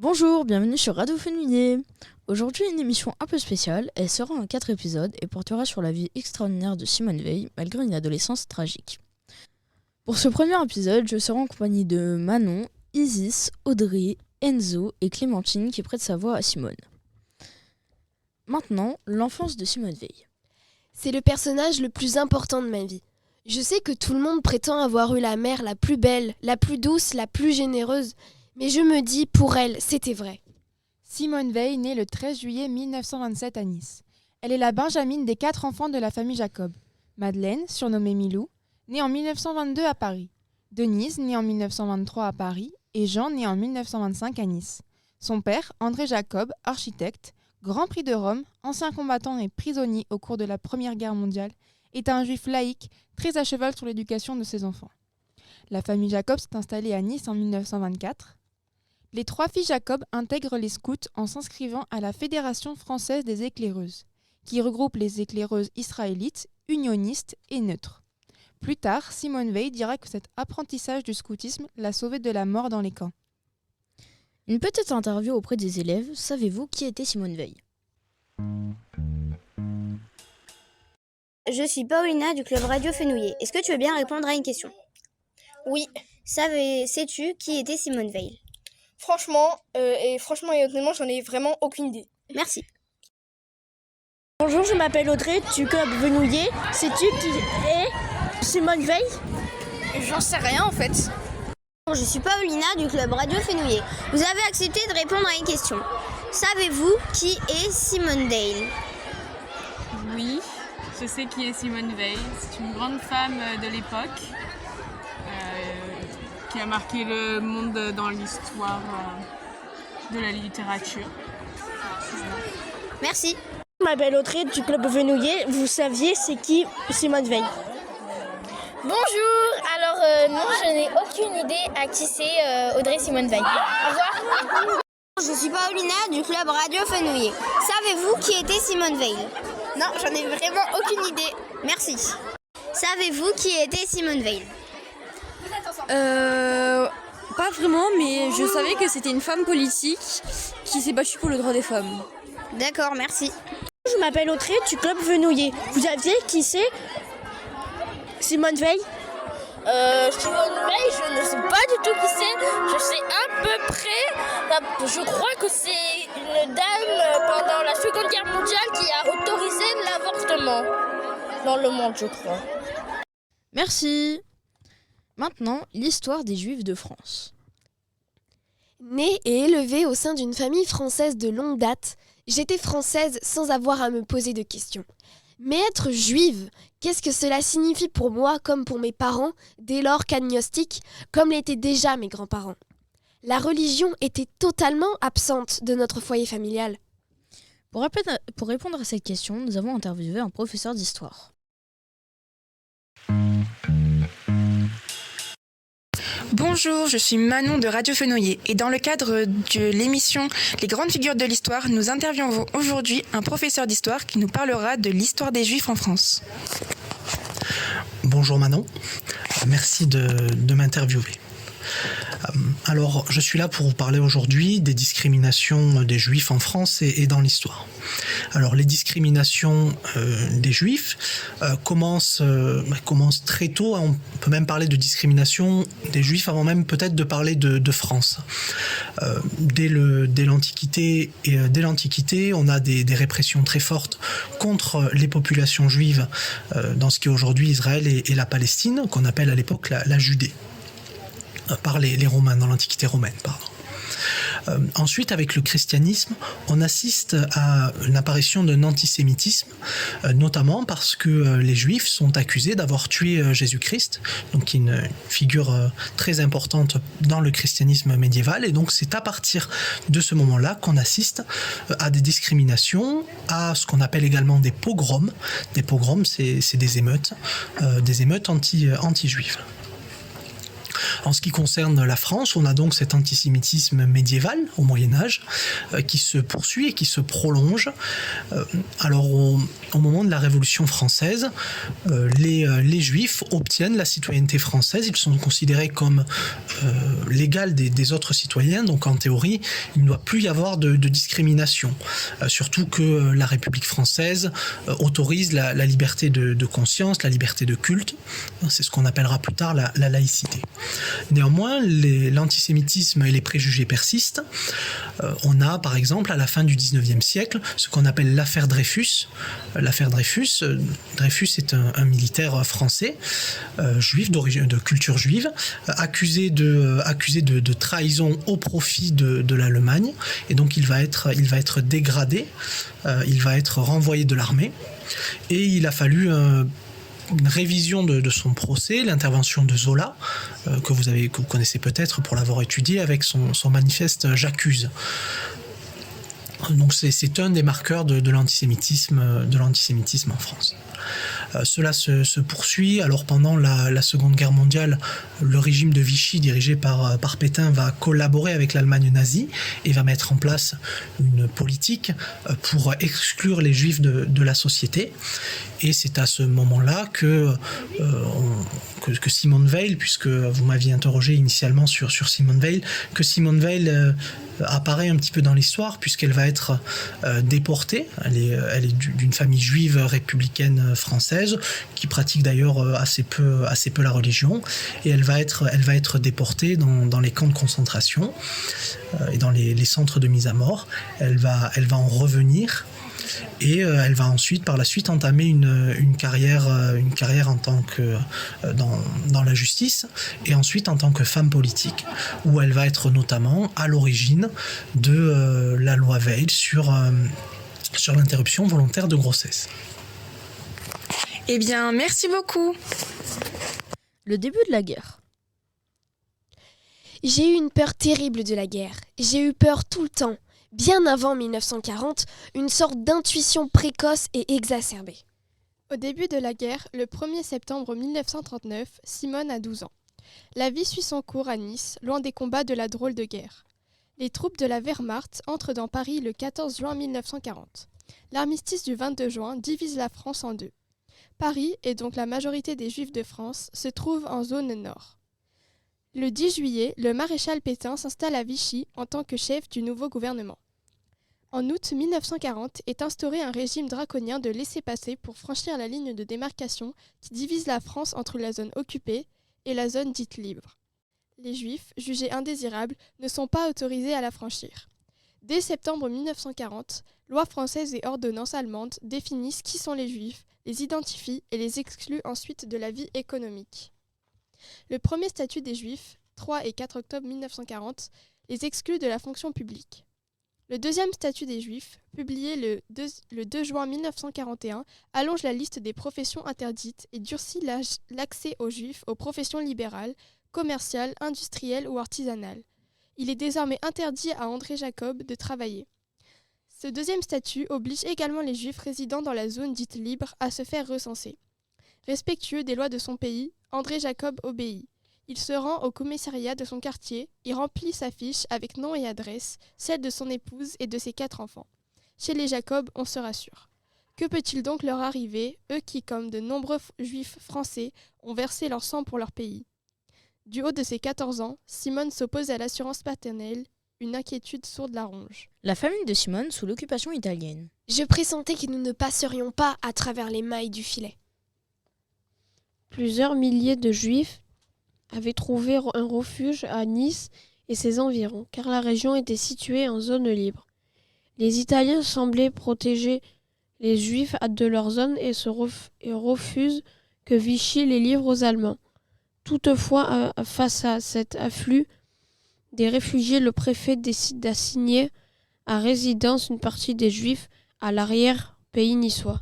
Bonjour, bienvenue sur Radio Fenouillet. Aujourd'hui, une émission un peu spéciale. Elle sera en 4 épisodes et portera sur la vie extraordinaire de Simone Veil, malgré une adolescence tragique. Pour ce premier épisode, je serai en compagnie de Manon, Isis, Audrey, Enzo et Clémentine qui prêtent sa voix à Simone. Maintenant, l'enfance de Simone Veil. C'est le personnage le plus important de ma vie. Je sais que tout le monde prétend avoir eu la mère la plus belle, la plus douce, la plus généreuse, mais je me dis, pour elle, c'était vrai. Simone Veil naît le 13 juillet 1927 à Nice. Elle est la benjamine des 4 enfants de la famille Jacob. Madeleine, surnommée Milou, née en 1922 à Paris. Denise, née en 1923 à Paris, et Jean, né en 1925 à Nice. Son père, André Jacob, architecte, Grand Prix de Rome, ancien combattant et prisonnier au cours de la Première Guerre mondiale, est un juif laïque, très à cheval sur l'éducation de ses enfants. La famille Jacob s'est installée à Nice en 1924. Les 3 filles Jacob intègrent les scouts en s'inscrivant à la Fédération française des éclaireuses, qui regroupe les éclaireuses israélites, unionistes et neutres. Plus tard, Simone Veil dira que cet apprentissage du scoutisme l'a sauvée de la mort dans les camps. Une petite interview auprès des élèves. Savez-vous qui était Simone Veil ? Je suis Paulina du club Radio Fenouillet. Est-ce que tu veux bien répondre à une question ? Oui. Sais-tu qui était Simone Veil ? Franchement et honnêtement, j'en ai vraiment aucune idée. Merci. Bonjour, je m'appelle Audrey du club Fenouillet. Sais-tu qui est Simone Veil ? J'en sais rien en fait. Je suis Paulina du club Radio Fenouillet. Vous avez accepté de répondre à une question. Savez-vous qui est Simone Veil ? Oui, je sais qui est Simone Veil. C'est une grande femme de l'époque qui a marqué le monde dans l'histoire de la littérature. Merci. Je m'appelle Audrey du club Fenouillet. Vous saviez c'est qui Simone Veil ? Bonjour, alors non, je n'ai aucune idée à qui c'est Audrey Simone Veil. Au revoir. Je suis Paulina du club Radio Fenouillet. Savez-vous qui était Simone Veil ? Non, j'en ai vraiment aucune idée. Merci. Savez-vous qui était Simone Veil ? Pas vraiment, mais je savais que c'était une femme politique qui s'est battue pour le droit des femmes. D'accord, merci. Je m'appelle Audrey du club Fenouillet. Vous saviez qui c'est Simone Veil ? Simone Veil, je ne sais pas du tout qui c'est. Je sais à peu près. Je crois que c'est une dame pendant la Seconde Guerre mondiale qui a autorisé l'avortement dans le monde, je crois. Merci. Maintenant, l'histoire des Juifs de France. Née et élevée au sein d'une famille française de longue date, j'étais française sans avoir à me poser de questions. Mais être juive, qu'est-ce que cela signifie pour moi comme pour mes parents, dès lors qu'agnostiques, comme l'étaient déjà mes grands-parents ? La religion était totalement absente de notre foyer familial. Pour répondre à cette question, nous avons interviewé un professeur d'histoire. Bonjour, je suis Manon de Radio Fenouillet et dans le cadre de l'émission Les grandes figures de l'histoire, nous interviewons aujourd'hui un professeur d'histoire qui nous parlera de l'histoire des Juifs en France. Bonjour Manon, merci de m'interviewer. Alors, je suis là pour vous parler aujourd'hui des discriminations des Juifs en France et dans l'histoire. Alors, les discriminations des Juifs commencent très tôt. On peut même parler de discrimination des Juifs avant même peut-être de parler de France. Dès l'Antiquité, on a des répressions très fortes contre les populations juives dans ce qui est aujourd'hui Israël et la Palestine, qu'on appelle à l'époque la Judée. Par les Romains, dans l'Antiquité romaine, pardon. Ensuite, avec le christianisme, on assiste à l'apparition d'un antisémitisme, notamment parce que les Juifs sont accusés d'avoir tué Jésus-Christ, donc une figure très importante dans le christianisme médiéval, et donc c'est à partir de ce moment-là qu'on assiste à des discriminations, à ce qu'on appelle également des pogroms. Des pogroms, c'est des émeutes anti-juives. En ce qui concerne la France, on a donc cet antisémitisme médiéval au Moyen-Âge qui se poursuit et qui se prolonge. Alors au moment de la Révolution française, les Juifs obtiennent la citoyenneté française. Ils sont considérés comme l'égal des autres citoyens, donc en théorie, il ne doit plus y avoir de discrimination. Surtout que la République française autorise la liberté de conscience, la liberté de culte. C'est ce qu'on appellera plus tard la laïcité. Néanmoins, l'antisémitisme et les préjugés persistent. On a, par exemple, à la fin du XIXe siècle, ce qu'on appelle l'affaire Dreyfus. L'affaire Dreyfus est un militaire français, juif, de culture juive, accusé de trahison au profit de l'Allemagne. Et donc, il va être dégradé, il va être renvoyé de l'armée. Et il a fallu une révision de son procès, l'intervention de Zola, que vous connaissez peut-être pour l'avoir étudié avec son manifeste « J'accuse ». Donc c'est un des marqueurs de l'antisémitisme en France. Cela se poursuit. Alors pendant la Seconde Guerre mondiale, le régime de Vichy dirigé par Pétain va collaborer avec l'Allemagne nazie et va mettre en place une politique pour exclure les Juifs de la société. Et c'est à ce moment-là que Simone Veil, puisque vous m'aviez interrogé initialement sur Simone Veil, que Simone Veil apparaît un petit peu dans l'histoire, puisqu'elle va être déportée. Elle est d'une famille juive républicaine française, qui pratique d'ailleurs assez peu la religion, et elle va être déportée dans les camps de concentration et dans les centres de mise à mort. Elle va en revenir. Et elle va ensuite, par la suite, entamer une carrière en tant que dans la justice, et ensuite en tant que femme politique, où elle va être notamment à l'origine de la loi Veil sur l'interruption volontaire de grossesse. Eh bien, merci beaucoup. Le début de la guerre. J'ai eu une peur terrible de la guerre. J'ai eu peur tout le temps. Bien avant 1940, une sorte d'intuition précoce et exacerbée. Au début de la guerre, le 1er septembre 1939, Simone a 12 ans. La vie suit son cours à Nice, loin des combats de la drôle de guerre. Les troupes de la Wehrmacht entrent dans Paris le 14 juin 1940. L'armistice du 22 juin divise la France en deux. Paris, et donc la majorité des Juifs de France, se trouve en zone nord. Le 10 juillet, le maréchal Pétain s'installe à Vichy en tant que chef du nouveau gouvernement. En août 1940 est instauré un régime draconien de laissez-passer pour franchir la ligne de démarcation qui divise la France entre la zone occupée et la zone dite libre. Les Juifs, jugés indésirables, ne sont pas autorisés à la franchir. Dès septembre 1940, lois françaises et ordonnances allemandes définissent qui sont les Juifs, les identifient et les excluent ensuite de la vie économique. Le premier statut des Juifs, 3 et 4 octobre 1940, les exclut de la fonction publique. Le deuxième statut des Juifs, publié le 2 juin 1941, allonge la liste des professions interdites et durcit l'accès aux Juifs aux professions libérales, commerciales, industrielles ou artisanales. Il est désormais interdit à André Jacob de travailler. Ce deuxième statut oblige également les Juifs résidant dans la zone dite libre à se faire recenser. Respectueux des lois de son pays, André Jacob obéit. Il se rend au commissariat de son quartier, y remplit sa fiche avec nom et adresse, celle de son épouse et de ses 4 enfants. Chez les Jacob, on se rassure. Que peut-il donc leur arriver, eux qui, comme de nombreux Juifs français, ont versé leur sang pour leur pays ? Du haut de ses 14 ans, Simone s'oppose à l'assurance paternelle, une inquiétude sourde la ronge. La famille de Simone sous l'occupation italienne. Je pressentais que nous ne passerions pas à travers les mailles du filet. Plusieurs milliers de Juifs avaient trouvé un refuge à Nice et ses environs, car la région était située en zone libre. Les Italiens semblaient protéger les Juifs de leur zone et refusent que Vichy les livre aux Allemands. Toutefois, face à cet afflux des réfugiés, le préfet décide d'assigner à résidence une partie des Juifs à l'arrière-pays niçois.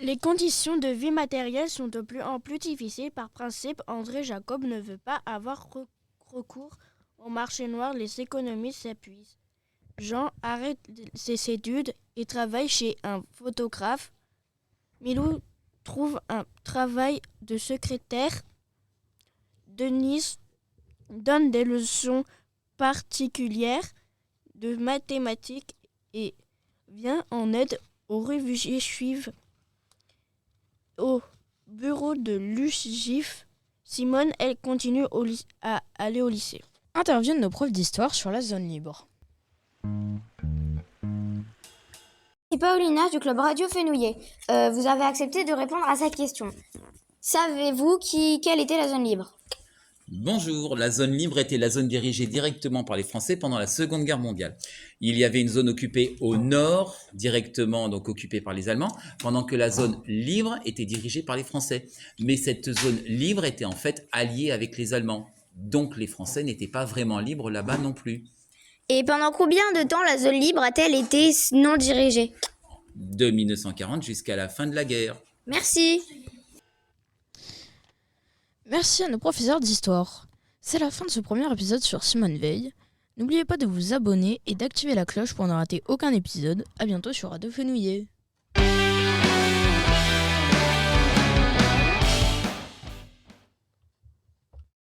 Les conditions de vie matérielle sont de plus en plus difficiles. Par principe, André Jacob ne veut pas avoir recours au marché noir. Les économies s'épuisent. Jean arrête ses études et travaille chez un photographe. Milou trouve un travail de secrétaire. Denise donne des leçons particulières de mathématiques et vient en aide aux réfugiés juifs. Au bureau de l'UGIF, Simone, elle continue à aller au lycée. Interviennent nos profs d'histoire sur la zone libre. C'est Paulina du club Radio Fenouillet. Vous avez accepté de répondre à cette question. Savez-vous quelle était la zone libre ? Bonjour, la zone libre était la zone dirigée directement par les Français pendant la Seconde Guerre mondiale. Il y avait une zone occupée au nord, directement donc occupée par les Allemands, pendant que la zone libre était dirigée par les Français. Mais cette zone libre était en fait alliée avec les Allemands. Donc les Français n'étaient pas vraiment libres là-bas non plus. Et pendant combien de temps la zone libre a-t-elle été non dirigée ? De 1940 jusqu'à la fin de la guerre. Merci. Merci à nos professeurs d'histoire. C'est la fin de ce premier épisode sur Simone Veil. N'oubliez pas de vous abonner et d'activer la cloche pour ne rater aucun épisode. À bientôt sur Radio Fenouillet.